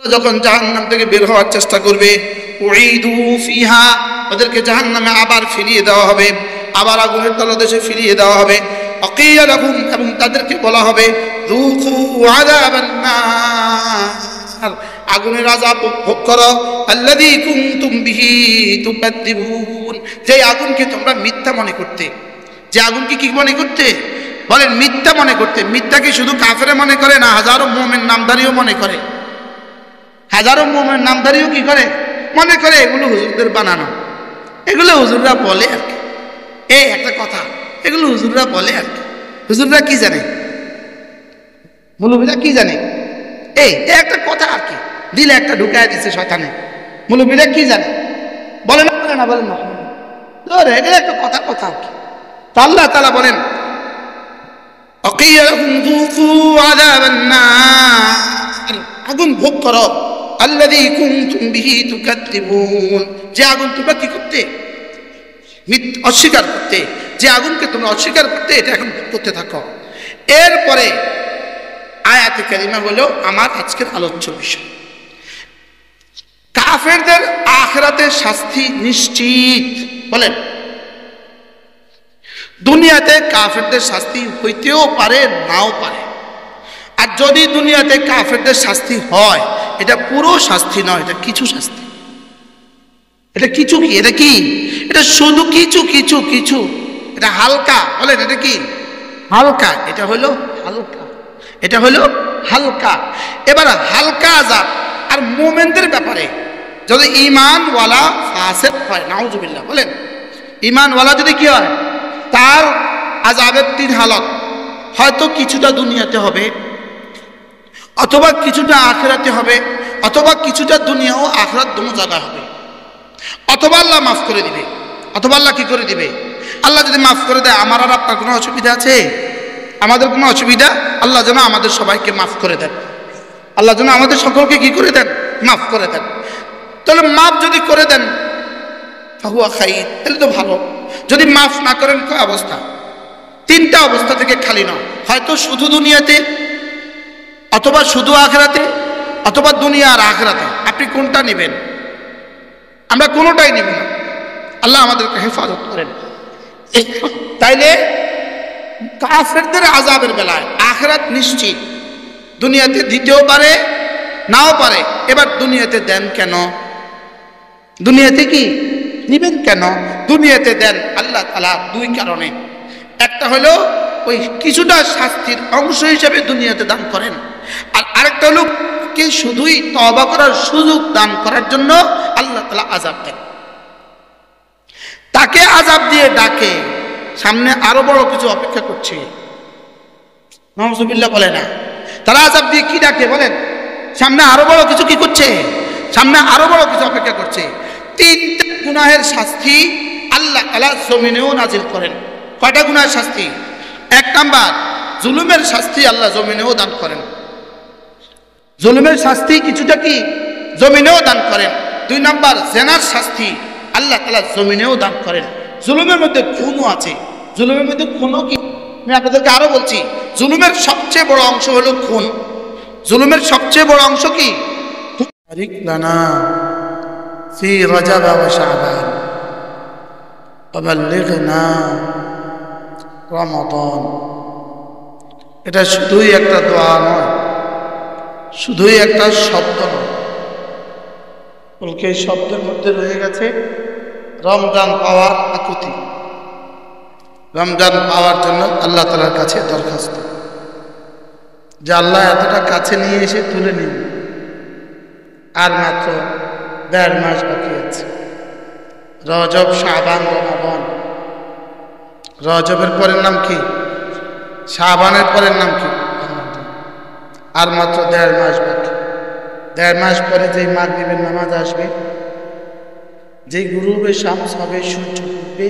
যখন জাহান্নাম থেকে বের হওয়ার চেষ্টা করবে, উঈদু ফিহা, ওদেরকে জাহান্নামে আবার ফিরিয়ে দেওয়া হবে, আবার আগুনের তলদেশে ফিরিয়ে দেওয়া হবে। ওয়াকিলা লাহুম, এবং তাদেরকে বলা হবে যুকু আযাবান নার, আগুনের আযাব ভোগ করো। আল্লাযী কুনতুম বিহি তুকাদ্দিবুন, যে আগুনকে তোমরা মিথ্যা মনে করতে। যে আগুনকে কি মনে করতে? বলেন মিথ্যা মনে করতে। মিথ্যাকে শুধু কাফেরে মনে করে না, হাজারো মুমিন নামধারীও মনে করে। হাজারো মুমিন নামধারীও কি করে? মনে করে এগুলো হুজুরদের বানানো, এগুলো হুজুররা বলে আর কি। এই একটা কথা, এগুলো হুজুররা বলে আর কি। হুজুররা কি জানে? মুলুবিরা কি জানে? এই একটা কথা আর কি, দিলে একটা ঢুকায় দিচ্ছে শয়তানে। মুলুবিরা কি জানে? বলে না, বলে না, বলেন না, ধরে এটা একটা কথা কথা আর কি। আল্লাহ তাআলা বলেন ওয়াকিলা লাহুম যুকু আযাবান নার, আগুন ভোগ করো। আল্লাযী কুনতুম বিহি তুকাদ্দিবুন, যে আগুন তোমরা কি করতে? অস্বীকার করতে। যে আগুনকে তোমরা অস্বীকার করতে, এটা এখন ভোগ করতে থাকো। এরপরে আয়াতে কারিমা হলো আমার আজকের আলোচ্য বিষয়। কাফেরদের আখিরাতের শাস্তি নিশ্চিত। বলেন, দুনিয়াতে কাফেরদের শাস্তি হইতেও পারে, নাও পারে। আর যদি দুনিয়াতে কাফেরদের শাস্তি হয়, এটা পুরো শাস্তি নয়, এটা কিছু শাস্তি। এটা কিছু কি? এটা কি? এটা শুধু কিছু কিছু কিছু, এটা হালকা। বলেন এটা কি? হালকা। এটা হলো হালকা, এটা হলো হালকা। এবার হালকা আযাব। আর মুমিনদের ব্যাপারে যদি ঈমানওয়ালা ফাসিক হয়, নাউজুবিল্লাহ, বলেন ঈমানওয়ালা যদি কি হয়, তার আযাবের তিন হালত। হয়তো কিছুটা দুনিয়াতে হবে, অথবা কিছুটা আখিরাতে হবে, অথবা কিছুটা দুনিয়া ও আখিরাত দুটো জায়গায় হবে। অথবা আল্লাহ মাফ করে দিবে, অথবা আল্লাহ কি করে দিবে? আল্লাহ যদি মাফ করে দেয়, আমার আর আপনার কোনো অসুবিধা আছে? আমাদের কোনো অসুবিধা? আল্লাহ যেন আমাদের সবাইকে মাফ করে দেন। আল্লাহ যেন আমাদের সকলকে কি করে দেন? মাফ করে দেন। তাহলে মাফ যদি করে দেন ফাহুয়া খাইর, তাহলে তো ভালো। যদি মাফ না করেন, কয় অবস্থা? তিনটা অবস্থা থেকে খালি নয়। হয়তো শুধু দুনিয়াতে, অথবা শুধু আখিরাতে, অথবা দুনিয়া আর আখিরাতে। আপনি কোনটা নেবেন? আমরা কোনোটাই নেব না। আল্লাহ আমাদেরকে হেফাজত করেন। তাইলে কাফেরদের আযাবের বেলায় আখিরাত নিশ্চিত। দুনিয়াতে দিতেও পারে, নাও পারে। এবার দুনিয়াতে দেন কেন? দুনিয়াতে কি নিবেন কেন? দুনিয়াতে দেন আল্লাহ তাআলা দুই কারণে। একটা হলো ওই কিছুটা শাস্তির অংশ হিসেবে দুনিয়াতে দান করেন, আর আরেকটা হলো কে শুধুই তওবা করার সুযোগ দান করার জন্য আল্লাহ তাআলা আযাব দেন। তাকে আযাব দিয়ে ডাকে, সামনে আরো বড় কিছু অপেক্ষা করছে। নাউজুবিল্লাহ বলে না, তারা আযাব দিয়ে কি ডাকে? বলেন সামনে আরো বড় কিছু কি করছে? সামনে আরো বড় কিছু অপেক্ষা করছে। তিনটা গুনাহের শাস্তি আল্লাহ তাআলা জমিনেও নাজিল করেন। কয়টা গুনাহের শাস্তি? এক নাম্বার, জুলুমের শাস্তি আল্লাহ জমিনেও দান করেন। জুলুমের শাস্তি কিছুটা কি জমিনেও দান করেন। দুই নাম্বার, জেনার শাস্তি আল্লাহ তাআলা জমিনেও দান করেন। জুলুমের মধ্যে খুনও আছে। জুলুমের মধ্যে খুনও কি? আমি আপনাদেরকে আরো বলছি, জুলুমের সবচেয়ে বড় অংশ হলো খুন। জুলুমের সবচেয়ে বড় অংশ কি? বারিক লানা ফি রজব ওয়া শাবান ওয়া বাল্লিগনা রমাদান। এটা শুধুই একটা দোয়া নয়, শুধুই একটা শব্দ নয়, বলকে এই শব্দের মধ্যে রয়ে গেছে রমজান পাওয়ার আকুতি। রমজান পাওয়ার জন্য আল্লাহ তাআলার কাছে দরখাস্ত, যে আল্লাহ এতটা কাছে নিয়ে এসে তুলে নিন। আর মাত্র ১.৫ মাস বাকি আছে। রজব, শাবান, রমাদান। রজবের পরের নাম কি? শাবানের পরের নাম কি? আর মাত্র ১.৫ মাস বাকি। ১.৫ মাস পরে যেই মাগরিবের নামাজ আসবে, যেই গুরুবে শামস হবে, সূর্য উঠবে,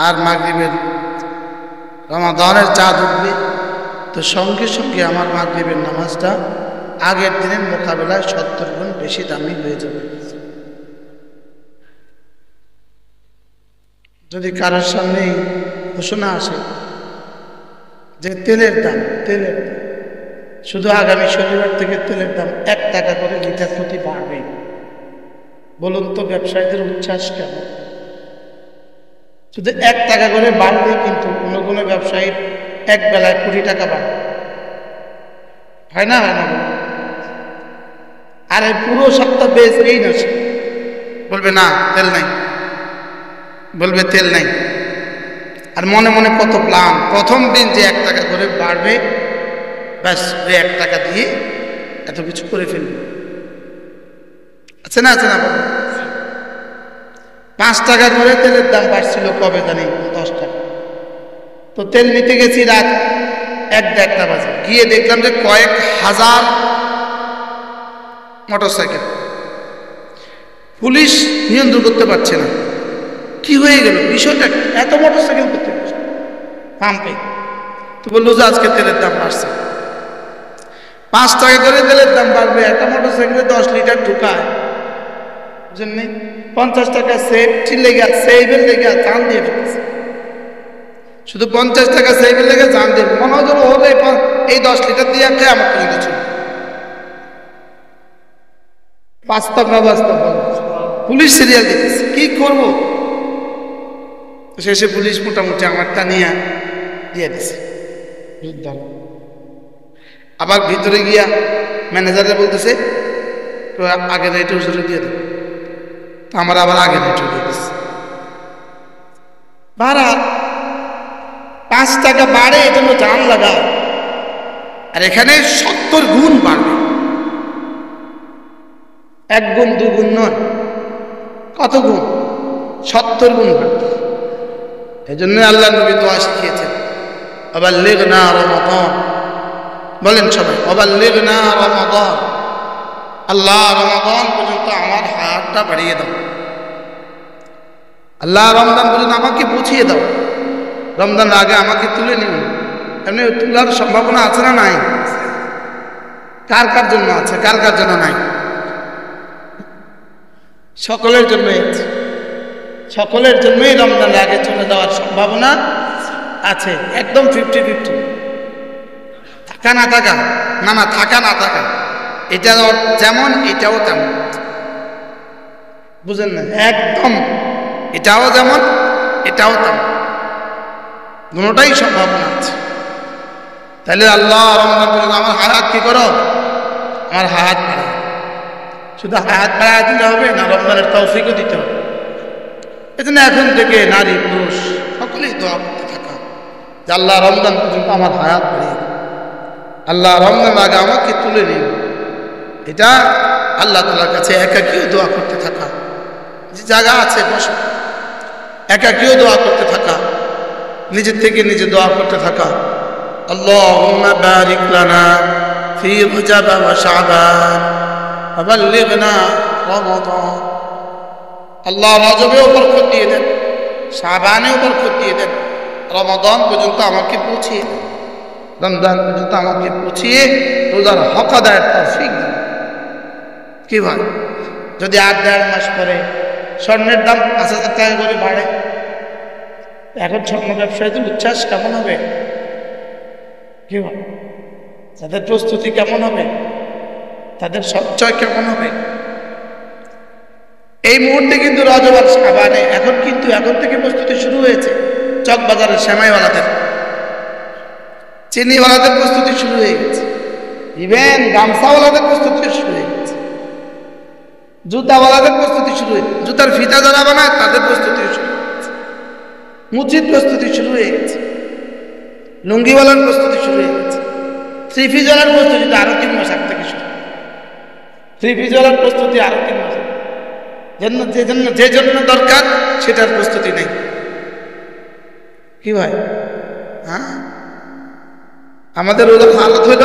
আর মাগরিবের রমাদানের চাঁদ উঠবে, তো সঙ্গে সঙ্গে আমার মাগরিবের নামাজটা আগের দিনের মোকাবেলায় ৭০ গুণ বেশি দামি হয়ে যাবে। যদি কারোর সামনেই ঘোষণা আসে যে তেলের দাম শুধু আগামী শনিবার থেকে তেলের দাম 1 টাকা করে লিটার প্রতি বাড়বে। বলুন তো ব্যবসায়ীদের উচ্ছ্বাস কেমন? শুধু 1 টাকা করে বাড়বে, কিন্তু কোনো কোনো ব্যবসায়ীর এক বেলায় কোটি টাকা বাড়বে। হয় না? হয় না? আর এই পুরো সপ্তাহ বেচবেই না, বলবে না তেল নাই, বলবে তেল নাই। আর মনে মনে কত প্ল্যান, প্রথম দিন যে 1 টাকা করে বাড়বে, ব্যাস ওই 1 টাকা দিয়ে এত কিছু করে ফেলবে। আছে না? আছে না? 5 টাকা করে তেলের দাম বাড়ছিল কবে জানি, 10 টাকা। তো তেল নিতে গেছি রাত 1-1:30 বাজে, গিয়ে দেখলাম যে কয়েক হাজার মোটরসাইকেল। পুলিশ নিয়ন্ত্রণ করতে পারছে না, কি হয়ে গেল, বিষয়টা এত মোটরসাইকেল করতে পাম্পে। তো বললো যে আজকে তেলের দাম বাড়ছে। 5 টাকা করে তেলের দাম বাড়বে, একটা মোটরসাইকেলে 10 লিটার ঢুকায়, বুঝলেন? 50 টাকা সেফটির লেগে, সেভের লেগে জান দিয়ে ফেলছে। শুধু 50 টাকা সেভের লেগে জান দিয়ে, মনে হয় হলে এই 10 লিটার দিয়ে খেয়ে আমার কোনো কিছু। বাস্তব না বাস্তব? পুলিশ সিরিয়াল দিতেছে, কি করব? শেষে পুলিশ মোটামুটি আমারটা নিয়ে দিয়ে দিছে। আবার ভিতরে গিয়া ম্যানেজারে বলতেছে আগে রেটে হুজুরে দিয়ে দেবে। তো আমার আবার আগে রেটে দিয়ে দিচ্ছে। ভাড়া 5 টাকা বাড়ে, এই জন্য জান লাগাও, আর এখানে 70 গুণ বাড়বে। 1 গুণ 2 গুণ নয়, কত গুণ? 70 গুণ বাড়বে। এই জন্য আল্লাহ নবী দোয়া শিখিয়েছেন, আবাল্লিগনা রমাদান। বলেন সবাই, আবাল্লিগনা রমাদান। আল্লাহ রমাদান পর্যন্ত আমার হায়াতটা বাড়িয়ে দাও। আল্লাহ রমজান পর্যন্ত আমাকে বুঝিয়ে দাও। রমজানের আগে আমাকে তুলে নিন। এমনি তোলার সম্ভাবনা আছে না নাই? কার কার জন্য আছে, কার কার জন্য নাই? সকলের জন্যই আছে। সকলের জন্যই রমজানের আগে চলে যাওয়ার সম্ভাবনা আছে। একদম 50-50, থাকা না থাকা। না না, থাকা না থাকা, এটা যেমন এটাও তেমন, বুঝেন না? একদম এটাও যেমন এটাও তেমন, দুটোটাই সম্ভাবনা আছে। তাহলে আল্লাহ রমজান বলেন আমার হায়াত কি করো, আমার হায়াত বাড়ায়। শুধু হায়াত বাড়ায় দিলে হবে না, রমজানের তৌফিকও দিতে হবে। এজন্য এখন থেকে নারী পুরুষ সকলেই দোয়া করতে থাকা যে আল্লাহ রমজান পর্যন্ত আমার হায়াত বাড়িয়ে, আল্লাহ রমজান আগে আমাকে তুলে নিন। এটা আল্লাহ তাআলার কাছে একাকীও দোয়া করতে থাকা। যে জায়গা আছে বসে একাকীও দোয়া করতে থাকা, নিজের থেকে নিজে দোয়া করতে থাকা। আল্লাহুম্মা বারিক লানা ফি রজব ওয়া শাবান ওয়া বাল্লিগনা রমাদান। আল্লাহ রজবেও বরকত দিয়ে দেন, শাবানেও বরকত দিয়ে দেন, রমাদান পর্যন্ত আমাকে পৌঁছিয়ে দেন। রমজান পর্যন্ত আমাকে পৌঁছিয়ে রোজার হক আদায়ের তৌফিক দেন। কি ভাই, যদি 8-9 মাস পরে স্বর্ণের দাম 5,000 টাকা করে বাড়ে, এখন স্বর্ণ ব্যবসায়ীদের উচ্ছ্বাস কেমন হবে? কি হয়, তাদের প্রস্তুতি কেমন হবে, তাদের সঞ্চয় কেমন হবে? এই মুহূর্তে কিন্তু রজব আর শাবানে এখন থেকে প্রস্তুতি শুরু হয়েছে। চকবাজারের সেমাইওয়ালাদের, চিনিওয়ালাদের প্রস্তুতি শুরু হয়ে গেছে, ইভেন গামছাওয়ালাদের প্রস্তুতি শুরু হয়ে গেছে, জুতাওয়ালাদের প্রস্তুতি শুরু হয়ে গেছে, জুতার ফিতা যারা বানায় তাদের প্রস্তুতি শুরু হয়ে গেছে, মুচির প্রস্তুতি শুরু হয়ে গেছে, লুঙ্গিওয়ালার প্রস্তুতি শুরু হয়ে গেছে, থ্রি পিসওয়ালার প্রস্তুতি আরো 3 মাস আগ থেকে শুরু। থ্রি পিসওয়ালার প্রস্তুতি আরো 3 মাস, যে জন্য দরকার সেটার প্রস্তুতি নেই। কি ভাই, হ্যাঁ, আমাদের ওদের হালত হইল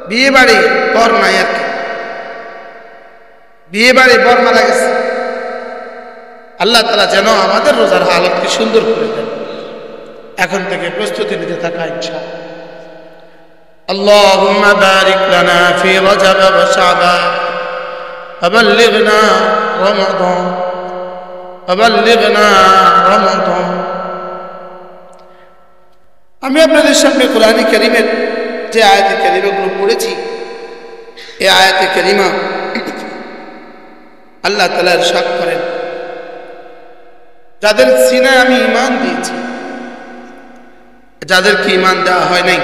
বিয়ে বাড়ি বর নাই আর কি, বিয়ে বাড়ি বর মারা গেছে। আল্লাহ তাআলা যেন আমাদের রোজার হালতকে সুন্দর করে দেন। এখন থেকে প্রস্তুতি নিতে থাকা ইনশাআল্লাহ। আল্লাহুম্মা বারিক লানা ফি রজব ওয়া শাবান ওয়া বাল্লিগনা রমাদান ওয়া বাল্লিগনা রমাদান। আমি আপনাদের সামনে কোরআন কারীমের যে আয়াতে কারিমাগুলো পড়েছি, এই আয়াতে কারিমা আল্লাহ তাআলা ইরশাদ করেন, যাদের সিনায় আমি ঈমান দিয়েছি, যাদেরকে ঈমান দেওয়া হয় নাই,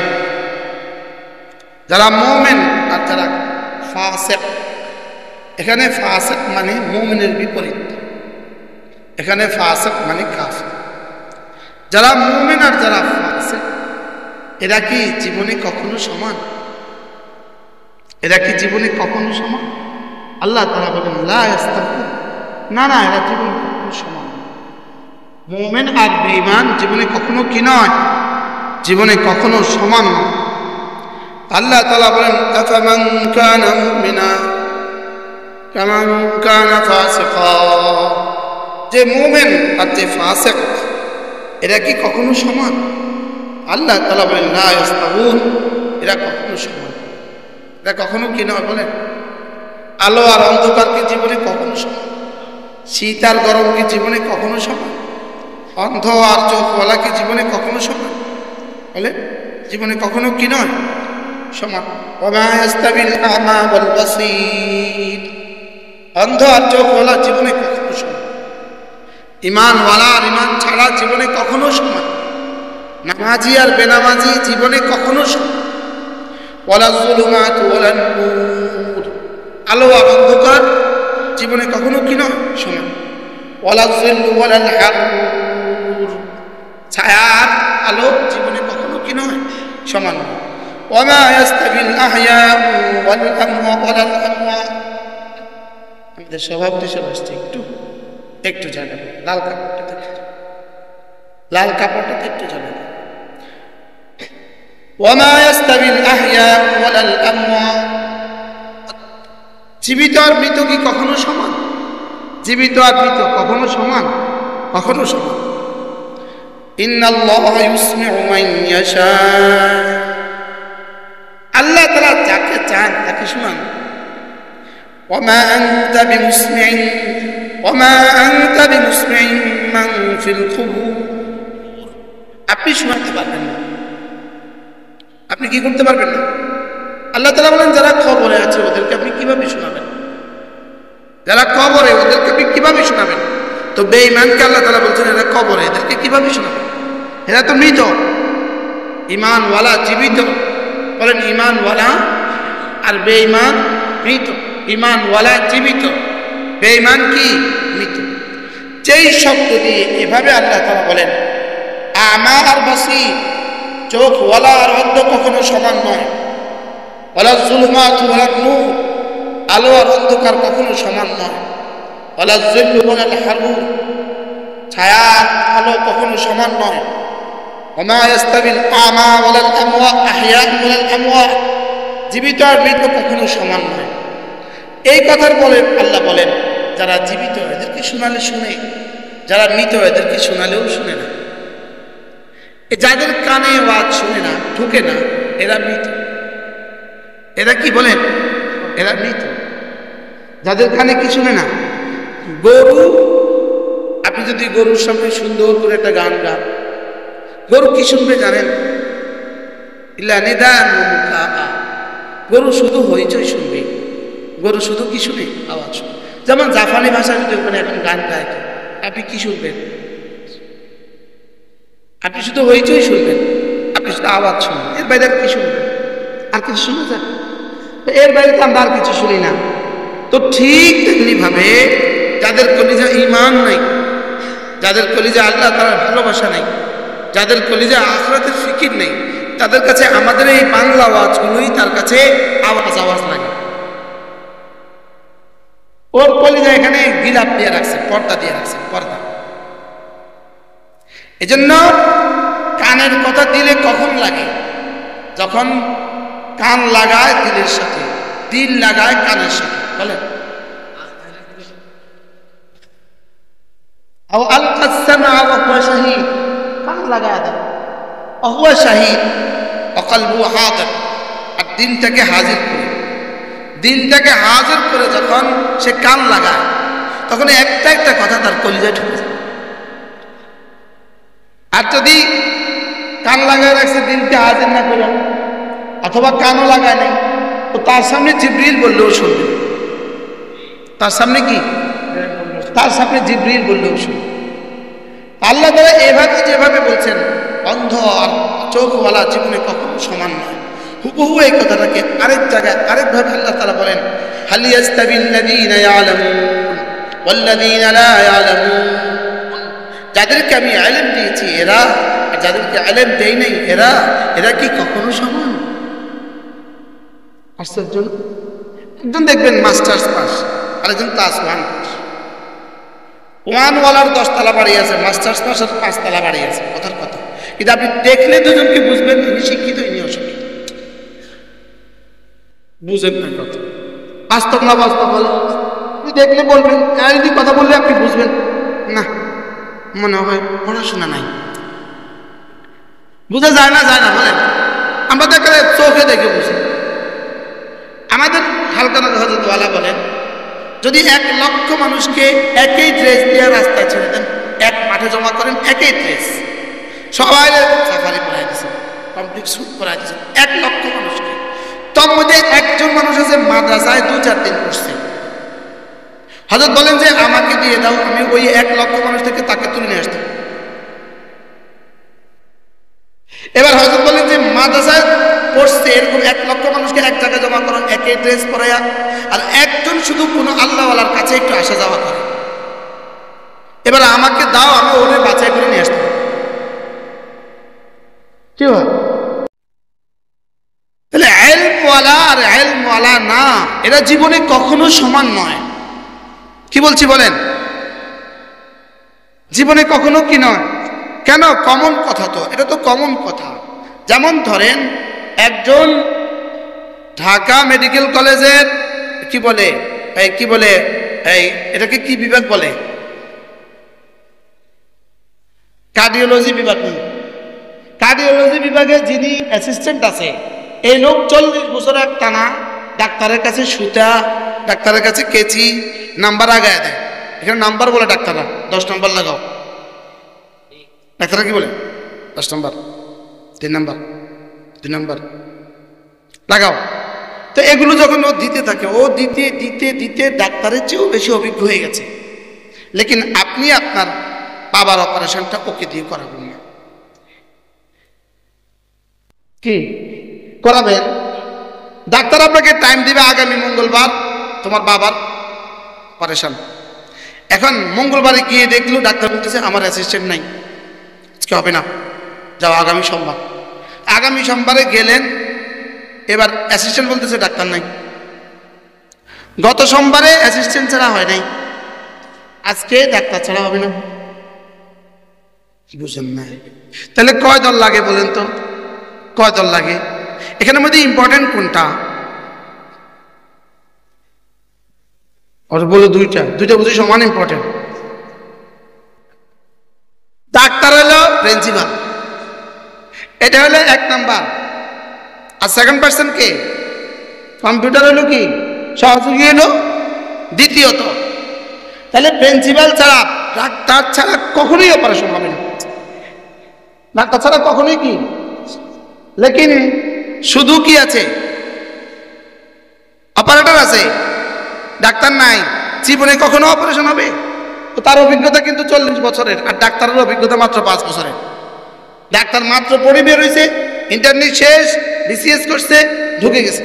যারা মুমিন আর যারা ফাসিক। এখানে ফাসিক মানে মুমিনের বিপরীত, এখানে ফাসিক মানে কাফির। যারা মুমিন আর যারা ফাসিক, এরা কি জীবনে কখনো সমান? এরা কি জীবনে কখনো সমান? আল্লাহ তাআলা বলেন লা ইস্তাকুন, না না, এরা জীবনে কখনো সমান। মুমিন আর বেঈমান জীবনে কখনো কি নয়, জীবনে কখনো সমান নয়। আল্লাহ তাআলা বলেন আফামান কানা মুমিনা কামান কানা ফাসিকা, যে মুমিন আর যে ফাসিক এরা কি কখনো সমান? আল্লাহ তাআলা বলেন লা ইস্তাকুন, এরা কখনো সমান, এরা কখনো কি নয়। বলেন আলো আর অন্ধকার কি জীবনে কখনো সমান? শীত আর গরম কি জীবনে কখনো সমান? অন্ধ আর চোখওয়ালা কি জীবনে কখনো সমান? বলে জীবনে কখনো কি নয়, সমান। ওয়া ইস্তাবিল আমা ওয়াল বাসীর, অন্ধ আর চোখওয়ালা জীবনে কখনো সমান। ঈমানওয়ালা আর ঈমান ছাড়া জীবনে কখনো সমান। নামাজি আর বেনামাজি জীবনে কখনো সমান। ওয়ালা যুলুমাত ওয়ালা নূর, আলো আর অন্ধকার জীবনে কখনো কি নয়, সমান। ওয়ালা যিল্লু ওয়ালা হারুর, ছায়া আর আলো জীবনে কখনো কি নয়, সমান। ওয়া মা ইস্তাবিল আহইয়া ওয়াল আমওয়াত, আমাদের স্বভাবটি সব আসছে একটু জায়গা, লাল কাপড়টা, লাল কাপড়টাতে একটু জায়গা। ওয়া মা ইস্তাবিল আহইয়া ওয়াল আমওয়াত, জীবিত আর মৃত কি কখনো সমান? জীবিত আর মৃত কখনো সমান, কখনো সমান। ইন্নাল্লাহা ইউসমিউ মান ইয়াশা, আল্লাহ তাআলা যাকে চান তাকে শোনান। ওয়া মা আনতা বিমুসমিইন ওয়া মা আনতা বিমুসমিইন মান ফিল কুবুর, আপনি শোনাতে পারবেন না, আপনি কি করতে পারবেন না। আল্লাহ তাআলা বলেন যারা কবরে আছে ওদেরকে আপনি কিভাবে শোনাবেন? যারা কবরে ওদেরকে আপনি কিভাবে শোনাবেন? তো বেঈমানকে আল্লাহ তাআলা বলছেন এরা কবরে, এদেরকে কিভাবে শোনাবেন? এরা তো মৃত। ঈমানওয়ালা জীবিত, বলেন ঈমানওয়ালা আর বেঈমান মৃত। ঈমানওয়ালা জীবিত, বেঈমান কি মৃত। যেই শব্দ দিয়ে এভাবে আল্লাহ তাআলা বলেন আমা আর বাসীর, চোখওয়ালা আর অন্ধ কখনো সমান নয়। ওয়ালা যুলুমাত ওয়ালা নূর, আলো আর অন্ধকার কখনো সমান নয়। ওয়ালা যিল্লু ওয়ালা হারুর, ছায়া আলো কখনো সমান নয়। ওয়া মা ইস্তাবিল আমা ওয়াল আমওয়াত আহইয়া ওয়াল আমওয়াত, জীবিত আর মৃত কখনো সমান নয়। এই কথার বলে আল্লাহ বলেন যারা জীবিত এদেরকে শোনালে শুনে, যারা মৃত এদেরকে শোনালেও শুনে না। যাদের কানে আওয়াজ শুনে না, ঢুকে না, এরা মৃত। এরা কি বলেন? এরা মৃত। যাদের কানে কি শুনে না, গরু, আপনি যদি গরুর সামনে সুন্দর করে একটা গান গান, গরু কি শুনবে জানেন? ইল্লা নিদান ওয়া মুকাআ, গরু শুধু হইচই শুনবে। গরু শুধু কি শুনে? আওয়াজ শুনে। যেমন জাপানি ভাষা যদি ওখানে এখন গান গায়, আপনি কি শুনবেন? আপনি শুধু হইচই শুনবেন, আপনি শুধু আওয়াজ শুনবেন, এর বাইরে কি শুনবেন? আর কিছু শোনা যায়? এর বাইরে তো আমরা আর কিছু শুনি না। তো ঠিক তেমনি ভাবে যাদের কলিজা ঈমান নাই, যাদের কলিজা আল্লাহ তাআলার ভালোবাসা নাই, যাদের কলিজা আখিরাতের ফিকির নেই, তাদের কাছে আমাদের এই বাংলা আওয়াজগুলোই তার কাছে আওয়াজ লাগে। ওর কলিজা এখানে গিলাপ দিয়ে রাখছে, পর্দা দিয়ে রাখছে, পর্দা। এজন্য কানের কথা দিলে কখন লাগে? যখন কান লাগায় দিলের সাথে, দিল লাগায় কানের সাথে। বলে আও আলকাস সামআ ওয়া হুয়া শাহীদ, কান লাগায় দেয়, ওয়া হুয়া শাহীদ ওয়া কলবুহু হাদির, আর দিলটাকে হাজির করে, দিলটাকে হাজির করে যখন সে কান লাগায় তখন একটা একটা কথা তার কলিজায় ঢুকে যায়। আর যদি কান লাগায় রাখছে, দিলকে হাজির না করে, অথবা কানও লাগায় নাই, তো তার সামনে জিবরিল বললেও শুনবে। তার সামনে কি? তার সামনে জিবরিল বললেও শুনবে। আল্লাহ তাআলা এভাবে যেভাবে বলছেন, অন্ধ আর চোখওয়ালা জীবনে কখনো সমান নয়। হুবহু এই কথাটাকে আরেক জায়গায় আরেকভাবে আল্লাহ তাআলা বলেন, হাল ইয়াস্তাবিল্লাযীনা ইয়ালামুন ওয়াল্লাযীনা লা ইয়ালামুন। যাদেরকে আমি ইলম দিয়েছি এরা, আর যাদেরকে ইলম দেই নাই এরা কি কখনো সমান? আশ্চর্য। একজন দেখবেন মাস্টার্স পাস, আরেকজন ক্লাস 1 পাস। 1 ওয়ালার 10 তলা বাড়ি আছে, মাস্টার্স পাস আর 5 তলা বাড়ি আছে, কথার কথা। কিন্তু আপনি দেখলে দুজনকে বুঝবেন ইনি শিক্ষিত ইনি অশিক্ষিত, বুঝেন না কথা। বাস্তব না বাস্তব বলে আপনি দেখলে বলবেন, আর যদি কথা বললে আপনি বুঝবেন না, মনে হয় পড়াশোনা নাই। বুঝা যায় না বলেন। আমরা দেখলে চোখে দেখে বুঝি। আমাদের হালকা হযরত ওয়ালা বলেন, যদি 1 লক্ষ মানুষকে একই ড্রেস দিয়ে রাস্তায় ছেড়ে দেন, এক মাঠে জমা করেন একই ড্রেস, সবাই সাফারি পরাই দিয়েছেন, কমপ্লিট স্যুট পরাই দিয়েছেন 1 লক্ষ মানুষকে, তার মধ্যে একজন মানুষ আছে মাদ্রাসায় 2-4 দিন পড়ছে। হযরত বলেন যে আমাকে দিয়ে দাও, আমি ওই 1 লক্ষ মানুষ থেকে তাকে তুলে নিয়ে আসতাম। এবার হযরত বলেন যে মাদ্রাসায় পড়ছে এরকম 1 লক্ষ মানুষকে এক জায়গায় জমা করো একই ড্রেস পরাইয়া, আর একজন শুধু কোনো আল্লাহওয়ালার কাছে একটু আসা যাওয়া করে। এবার আমাকে দাও, আমি ওরে বাছাই করে নিয়ে আসতাম। কি হয়? তাহলে ইলমওয়ালা আর ইলমওয়ালা না, এরা জীবনে কখনো সমান নয়। কি বলছি বলেন? জীবনে কখনো কি নয়। কেন? কমন কথা তো, এটা তো কমন কথা। যেমন ধরেন একজন ঢাকা মেডিকেল কলেজের কি বলে এটাকে কি বিভাগ বলে? কার্ডিওলজি বিভাগ। কার্ডিওলজি বিভাগে যিনি অ্যাসিস্ট্যান্ট আছে, এই লোক 40 বছর এক টানা ডাক্তারের কাছে সুতা, ডাক্তারের কাছে কেচি, নাম্বার আগায় দেয়। এখানে নাম্বার বলে ডাক্তাররা, 10 নম্বর লাগাও। ডাক্তাররা কি বলে? 10 নম্বর, 3 নম্বর, 2 নম্বর লাগাও। তো এগুলো যখন ও দিতে থাকে, ও দিতে দিতে দিতে ডাক্তারের চেয়েও বেশি অভিজ্ঞ হয়ে গেছে। লেকিন আপনি আপনার বাবার অপারেশনটা ওকে দিয়ে করাবেন না। কি করাবেন? ডাক্তার আপনাকে টাইম দিবে, আগামী মঙ্গলবার তোমার বাবার অপারেশন। এখন মঙ্গলবারে গিয়ে দেখলো ডাক্তার বলতেছে আমার অ্যাসিস্ট্যান্ট নাই, আজকে হবে না, যাও আগামী সোমবার। আগামী সোমবারে গেলেন, এবার অ্যাসিস্ট্যান্ট বলতেছে ডাক্তার নাই। গত সোমবারে অ্যাসিস্ট্যান্ট ছাড়া হয় নাই, আজকে ডাক্তার ছাড়া হবে না। বুঝেন না? তাহলে কয় দল লাগে বলেন তো? কয় দল লাগে? এখানের মধ্যে ইম্পর্টেন্ট কোনটা? বলো দুইটা বুঝি সমান ইম্পর্টেন্ট। ডাক্তার হলো প্রিন্সিপাল, এটা হলো 1 নাম্বার। আর সেকেন্ড পার্সন কে? কম্পিউটার হলো কি? সহযোগী হলো দ্বিতীয়ত। তাহলে প্রিন্সিপাল ছাড়া, ডাক্তার ছাড়া কখনোই অপারেশন হবে না। ডাক্তার ছাড়া কখনোই কি, লেকিন শুধু কি আছে? অপারেটর আছে, ডাক্তার নাই। জীবনে কখনো অপারেশন হবে? তার অভিজ্ঞতা কিন্তু 40 বছরের, আর ডাক্তারের অভিজ্ঞতা মাত্র 5 বছরের। ডাক্তার মাত্র পড়ে বের হয়েছে, ইন্টারনেট শেষ, বিসিএস করছে, ঢুকে গেছে,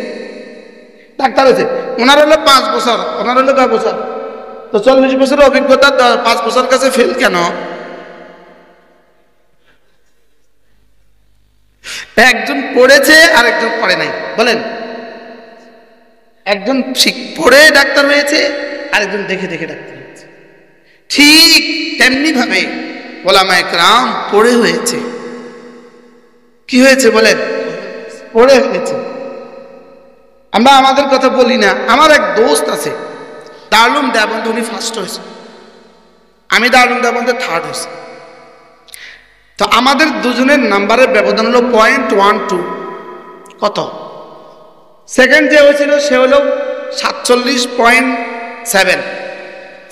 ডাক্তার হয়েছে। ওনার হলো 5 বছর, ওনার হলো 10 বছর। তো 40 বছরের অভিজ্ঞতা 5 বছর কাছে ফেল কেন? একজন পড়েছে আর একজন পড়ে নাই, বলেন। একজন পড়ে ডাক্তার হয়েছে, আরেকজন দেখে দেখে ডাক্তার হয়েছে। ঠিক তেমনি ভাবে ওলামায়ে কেরাম পড়ে হয়েছে। কি হয়েছে বলেন? পড়ে হয়েছে। আমরা আমাদের কথা বলি না। আমার এক দোস্ত আছে, দারুল উলুম দেওবন্দে, উনি ফার্স্ট হয়েছে, আমি দারুল উলুম দেওবন্দে 3rd হয়েছে। তো আমাদের দুজনের নাম্বারের ব্যবধান হলো 0.12। কত? সেকেন্ড যে হয়েছিল সে হলো 47.7,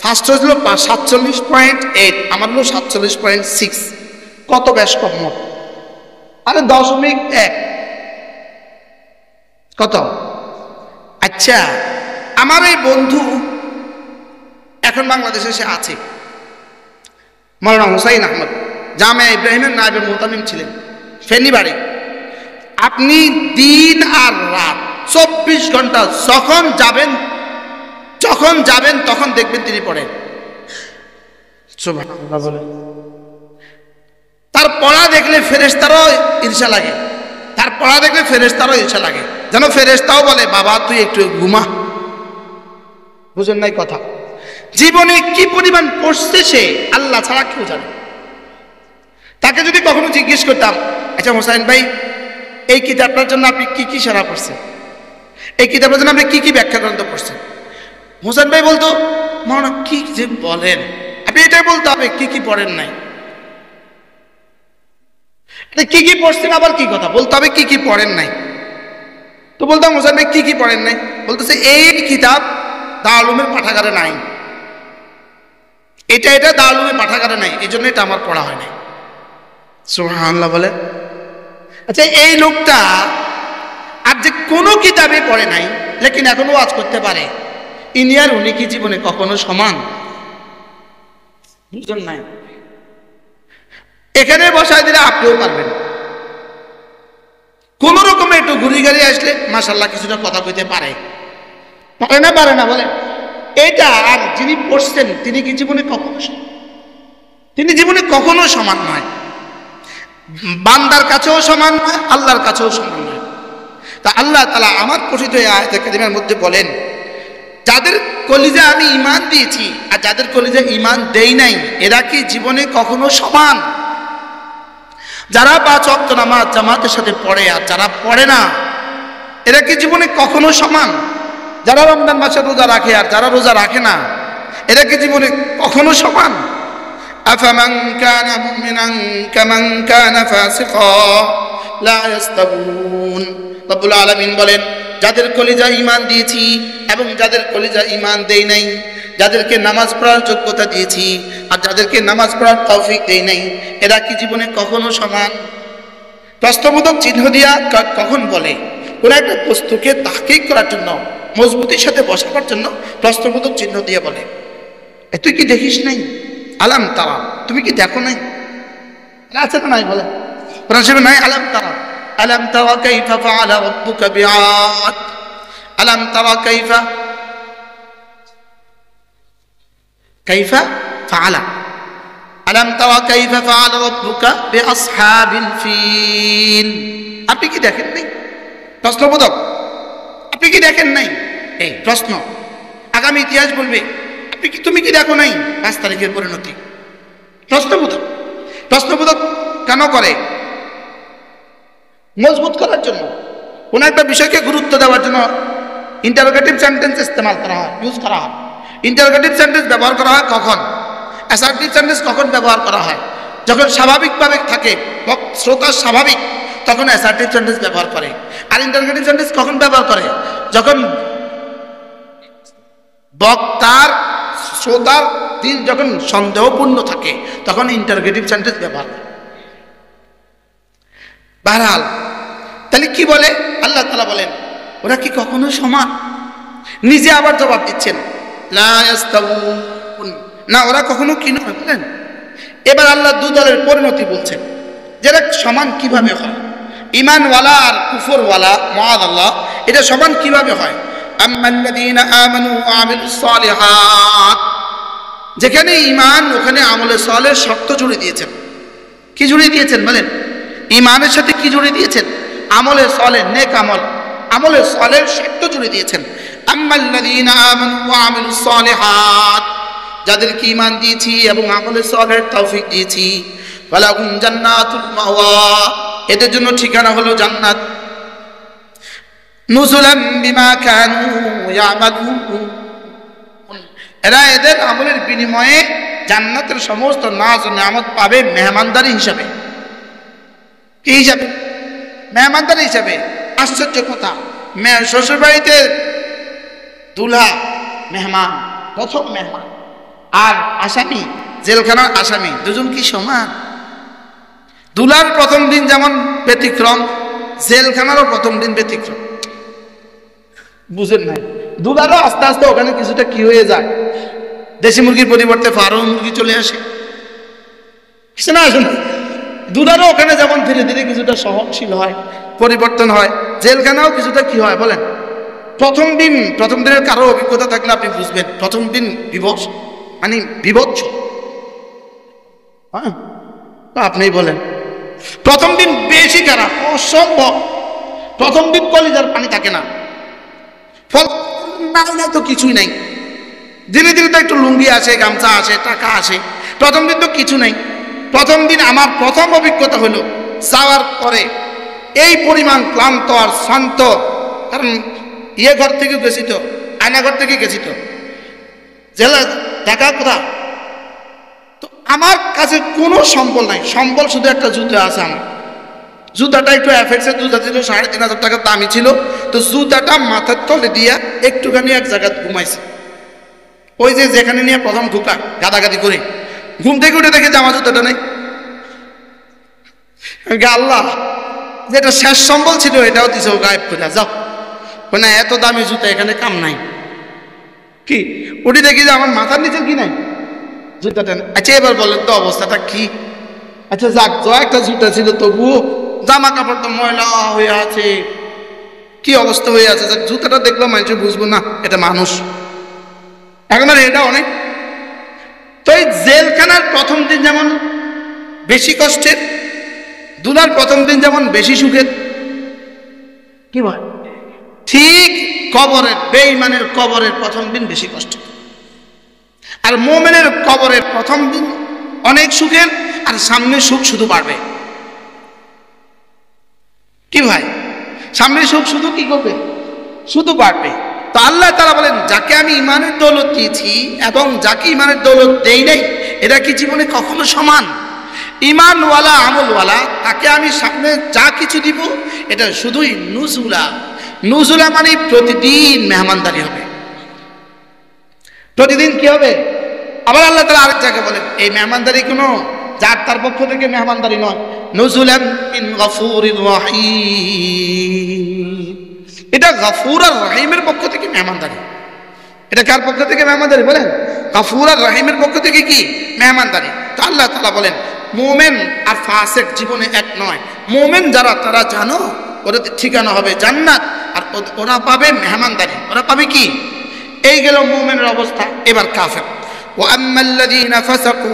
ফার্স্ট হয়েছিল 47.8, আমার হলো 47.6। কত বেশ কম মোট, আরে 0.1। কত? আচ্ছা, আমার এই বন্ধু এখন বাংলাদেশে সে আছে, মাওলানা হুসাইন আহমদ, জামিয়া ইব্রাহিমের নায়েবে মুহতামিম ছিলেন, ফেনী বাড়ি। আপনি দিন আর রাত 24 ঘন্টা যখন যাবেন তখন দেখবেন তিনি পড়েন। সুবহানাল্লাহ বলেন। তার পড়া দেখলে ফেরেশতারও ঈর্ষা লাগে, তার পড়া দেখলে ফেরেশতারও ঈর্ষা লাগে, যেন ফেরেশতাও বলে বাবা তুই একটু ঘুমা। বুঝেন নাই কথা? জীবনে কি পরিমাণ পড়ছে সে আল্লাহ ছাড়া কেউ জানে। তাকে যদি কখনো জিজ্ঞেস করতাম, আচ্ছা হোসাইন ভাই এই কিতাবটার জন্য আপনি কি কি সারা পড়ছেন, এই কিতাবের জন্য আপনি কি কি ব্যাখ্যা গ্রন্থ পড়ছেন, হোসেন ভাই বলতো মাওলানা কি যে বলেন, আপনি এটাই বলতে হবে কি কি পড়েন নাই। কি কি পড়ছেন আবার কি কথা বলতে হবে, কি কি পড়েন নাই। তো বলতাম হোসেন ভাই কি কি পড়েন নাই, বলতেছে এই কিতাব দারুল উলুমের পাঠাগারে নাই, এটা দারুল উলুমের পাঠাগারে নাই, এই জন্য এটা আমার পড়া হয় নাই। সুবহানাল্লাহ বলে। আচ্ছা এই লোকটা আর যে কোনো কিতাবে পড়ে নাই, লেকিন এখনো ওয়াজ করতে পারে, ইনি আর উনি কি জীবনে কখনো সমান? বুঝলেন নাই? এখানে বসায় দিলে আপনিও পারবেন। কোন রকমে একটু ঘুরি গাড়ি আসলে মাশাআল্লাহ কিছুটা কথা কইতে পারে না বলে। এটা আর যিনি পড়ছেন তিনি কি জীবনে কখনো সমান নয়। বান্দার কাছেও সমান নয়, আল্লাহর কাছেও সমান নয়। তা আল্লাহ তাআলা আমার কথিত আয়াতে কারিমার মধ্যে বলেন, যাদের কলিজা আমি ঈমান দিয়েছি আর যাদের কলিজা ঈমান দেই নাই, এরা কি জীবনে কখনো সমান? যারা 5 ওয়াক্ত নামাজ জামাতের সাথে পড়ে আর যারা পড়ে না, এরা কি জীবনে কখনো সমান? যারা রমজান মাসে রোজা রাখে আর যারা রোজা রাখে না, এরা কি জীবনে কখনো সমান? আফামান কানা মুমিনান কামান কানা ফাসিকা লা ইস্তাবুন। রব্বুল আলামিন বলেন, যাদের কলিজা ঈমান দিয়েছি এবং যাদের কলিজা ঈমান দেই নাই, যাদেরকে নামাজ পড়ার যোগ্যতা দিয়েছি আর যাদেরকে নামাজ পড়ার তৌফিক দেই নাই, এরা কি জীবনে কখনো সমান? প্রশ্নবোধক চিহ্ন দিয়া কখন বলে? কোন একটা বস্তুকে তাহকিক করার জন্য, মজবুতির সাথে বসাবার জন্য প্রশ্নবোধক চিহ্ন দিয়ে বলে, তুই কি দেখিস নাই? আলাম তারা, তুমি কি দেখো নাই? আছে না নাই বলে? প্রশ্ন নাই আলাম তারা, আলাম তারা কাইফা ফাআলা রাব্বুকা বিআদ, আলাম তারা কাইফা ফাআলা, আলাম তারা কাইফা ফাআলা রাব্বুকা বিআসহাবিল ফিল। আপনি কি দেখেন নাই? প্রশ্নবোধক, আপনি কি দেখেন নাই? এই প্রশ্ন, আগামী ইতিহাস বলবে তুমি কি দেখো নাই 5 তারিখের পরিণতি? প্রশ্নবোধক কেন করে? মজবুত করার জন্য, কোন একটা বিষয়কে গুরুত্ব দেওয়ার জন্য ইন্টারোগেটিভ সেন্টেন্স ইস্তেমাল করা হয়, ইউজ করা হয়। ইন্টারোগেটিভ সেন্টেন্স ব্যবহার করা হয় কখন? অ্যাসার্টিভ সেন্টেন্স কখন ব্যবহার করা হয়? যখন স্বাভাবিকভাবে থাকে, শ্রোতা স্বাভাবিক, তখন অ্যাসার্টিভ সেন্টেন্স ব্যবহার করে। আর ইন্টারোগেটিভ সেন্টেন্স কখন ব্যবহার করে? যখন বক্তার শ্রোতার দিল যখন সন্দেহপূর্ণ থাকে, তখন ইন্টারোগেটিভ সেন্টেন্স ব্যবহার করে। বহরহাল, তাহলে কি বলে? আল্লাহ তাআলা বলেন, ওরা কি কখনো সমান? নিজে আবার জবাব দিচ্ছেন, লা ইস্তাউন, না ওরা কখনো কি নয় বলেন। এবার আল্লাহ 2 দলের পরিণতি বলছেন, যারা সমান কিভাবে হয়। ঈমানওয়ালা আর কুফরওয়ালা, মুআযাল্লাহ, এটা সমান কিভাবে হয়? আম্মাল্লাযীনা আমানু ওয়া আমিলুস সালিহাত, যেখানে ঈমান ওখানে আমলে সালেহ শর্ত জুড়ে দিয়েছেন। কি জুড়ে দিয়েছেন বলেন? ঈমানের সাথে কি জুড়ে দিয়েছেন? আমলে সালেহ, নেক আমল, আমলে সালেহ শর্ত জুড়ে দিয়েছেন। আম্মাল্লাযীনা আমানু ওয়া আমিলুস সালিহাত, যাদেরকে ঈমান দিয়েছি এবং আমলে সালেহের তৌফিক দিয়েছি, ফালাহুম জান্নাতুল মাওয়া, এদের জন্য ঠিকানা হলো জান্নাত। নুজুলাম বিমা কানু ইয়ামালুন, এরা এদের আমলের বিনিময়ে জান্নাতের সমস্ত নাজ ও নিয়ামত পাবে মেহমানদারি হিসাবে। কি হিসাবে? মেহমানদারি হিসাবে। আশ্চর্য কথা, শ্বশুর বাড়িতে দুলহা মেহমান, প্রথম মেহমান, আর আসামি, জেলখানার আসামি, দুজন কি সমান? দুলার প্রথম দিন যেমন ব্যতিক্রম, জেলখানারও প্রথম দিন ব্যতিক্রম। বুঝেন নাই, দুধেরও আস্তে আস্তে ওখানে কিছুটা কি হয়ে যায়, দেশি মুরগির পরিবর্তে ফার্ম মুরগি চলে আসে, কিছু না আসে না। দুধেরও ওখানে যেমন ধীরে ধীরে কিছুটা সহনশীল হয়, পরিবর্তন হয়, জেলখানাও কিছুটা কি হয় বলেন। প্রথম দিনের কারো অভিজ্ঞতা থাকলে আপনি বুঝবেন, প্রথম দিন বিভৎস, মানে বিভৎস, হ্যাঁ আপনি বলেন প্রথম দিন বেশি খারাপ, অসম্ভব। প্রথম দিন কলিজার পানি থাকে না, ফল নাই তো কিছুই নাই। ধীরে ধীরে তো একটু লুঙ্গি আসে, গামছা আসে, টাকা আসে। প্রথম দিন তো কিছু নাই। প্রথম দিন আমার প্রথম অভিজ্ঞতা হলো যাওয়ার পরে এই পরিমাণ ক্লান্ত আর শান্ত, কারণ ঘর থেকে গেছি তো, আয়নাঘর থেকে গেছি তো, জেলা ঢাকা কোথা, তো আমার কাছে কোনো সম্বল নাই। সম্বল শুধু একটা জুতা আছে আমার, জুতাটা একটু এফেক্সের জুতা ছিল, 3,500 টাকা দামি ছিল। তো জুতাটা মাথার তলে দিয়া একটুখানি এক জায়গায় ঘুমাইছে, ওই যে যেখানে নিয়ে প্রথম ঢুকা গাদাগাদি করে, ঘুম থেকে উঠে দেখে যে আমার জুতাটা নেই। আল্লাহ, যেটা শেষ সম্বল ছিল এটাও দিছে ও গায়েব করে, যাও না, এত দামি জুতা এখানে কাম নাই। কি উঠে দেখি যে আমার মাথার নিচে কি নাই, জুতাটা নেই। আচ্ছা এবার বলেন তো অবস্থাটা কি? আচ্ছা যাক, একটা জুতা ছিল, তবুও জামা কাপড় তো ময়লা হয়ে আছে, কি অবস্থা হয়ে আছে। জুতাটা দেখলাম মানুষ বুঝবো না এটা মানুষ, এখন আর এটা অনেক। তো এই জেলখানার প্রথম দিন যেমন বেশি কষ্টের, দুনার প্রথম দিন যেমন বেশি সুখের, কি বল, ঠিক কবরের, বেঈমানের কবরের প্রথম দিন বেশি কষ্টের, আর মুমিনের কবরের প্রথম দিন অনেক সুখের, আর সামনে সুখ শুধু বাড়বে। কি ভাই, সামনে সুখ শুধু কি করবে, শুধু বাড়বে। তো আল্লাহ তাআলা বলেন, যাকে আমি ইমানের দৌলত দিয়েছি এবং যাকে ইমানের দৌলত দেই নাই, এরা কি জীবনে কখনো সমান? ইমানওয়ালা আমলওয়ালা তাকে আমি সামনে যা কিছু দিব এটা শুধুই নুজুলা। নুজুলা মানে প্রতিদিন মেহমানদারি হবে, প্রতিদিন কি হবে। আবার আল্লাহ তাআলা আরেক জায়গায় বলেন, এই মেহমানদারি কোনো যার তার পক্ষ থেকে মেহমানদারি নয়, নুজুলাম মিন গফুরির রহিম। এটা গফুর আর রহিমের পক্ষ থেকে মেহমানদারি। এটা কার পক্ষ থেকে মেহমানদারি বলেন? গফুর আর রহিমের পক্ষ থেকে কি মেহমানদারি। তো আল্লাহ তাআলা বলেন, মুমিন আর ফাসিক জীবনে এক নয়। মুমিন যারা, তারা জানো ওদের ঠিকানা হবে জান্নাত, আর ওরা পাবে মেহমানদারি, ওরা পাবে কি। এই গেল মুমিনের অবস্থা। এবার কাফের, ওয়া আম্মাল্লাযীনা ফাসাকু,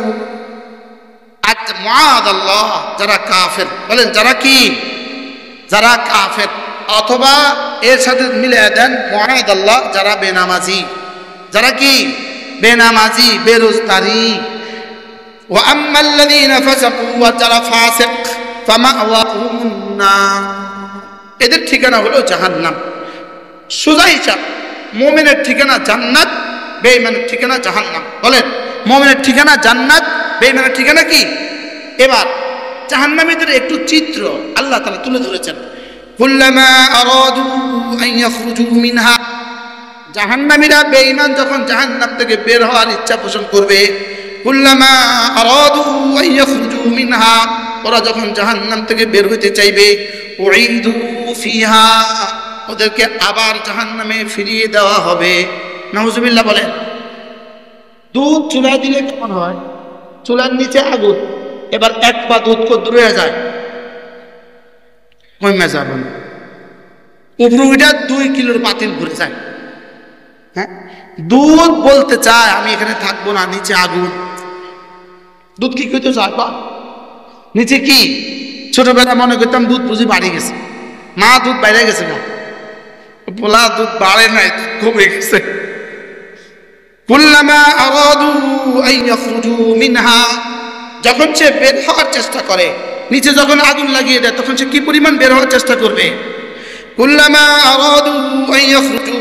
মুআযাল্লাহ, যারা কাফের, বলেন যারা কি, যারা কাফের, অথবা এর সাথে মিলে দেন মুআযাল্লাহ, যারা বেনামাজি, যারা কি বেনামাজি, বেরোজগারি। ওয়া আম্মাল্লাযীনা ফাসাকু, যারা ফাসিক, ফামাওয়াহুমুন নার, এদের ঠিকানা হলো জাহান্নাম। সোজা হিসাব, মুমিনের ঠিকানা জান্নাত, বেঈমানের ঠিকানা জাহান্নাম। বলেন, মুমিনের ঠিকানা জান্নাত, বেঈমানের ঠিকানা কি। এবার জাহান্নামীদের একটু চিত্র আল্লাহ তাআলা তুলে ধরেছেন। কুল্লামা আরাদু আন ইয়াখরুজু মিনহা, জাহান্নামীরা, বেঈমান যখন জাহান্নাম থেকে বের হওয়ার ইচ্ছা পোষণ করবে, কুল্লামা আরাদু আন ইয়াখরুজু মিনহা, ওরা যখন জাহান্নাম থেকে বের হতে চাইবে, উঈদু ফিহা, ওদেরকে আবার জাহান্নামে ফিরিয়ে দেওয়া হবে। নাউজুবিল্লাহ বলেন। দুধ চুলায় দিলে কেমন হয়? চুলার নিচে আগুন, এবার এক পা দুধ কদ্দুর হয়ে যায়, কমে যাবে না, উপরটা 2 কিলোর পাতিল ঘুরে যায়। হ্যাঁ, দুধ বলতে চায় আমি এখানে থাকবো না, নিচে আগুন। দুধ কি করতে চায়, নিচে কি। ছোটবেলা মনে করতাম দুধ বুঝি বাড়ি গেছে, মা দুধ বাইরে গেছে না, বলা দুধ বাড়ে নাই, কমে গেছে। কুল্লামা আরাদু আন ইয়াখরুজু মিনহা, যখন সে বের হওয়ার চেষ্টা করে, নিচে যখন আগুন লাগিয়ে দেয়, তখন সে কি পরিমাণ বের হওয়ার চেষ্টা করবে। কুল্লামা আরাদু আন ইয়াখরুজু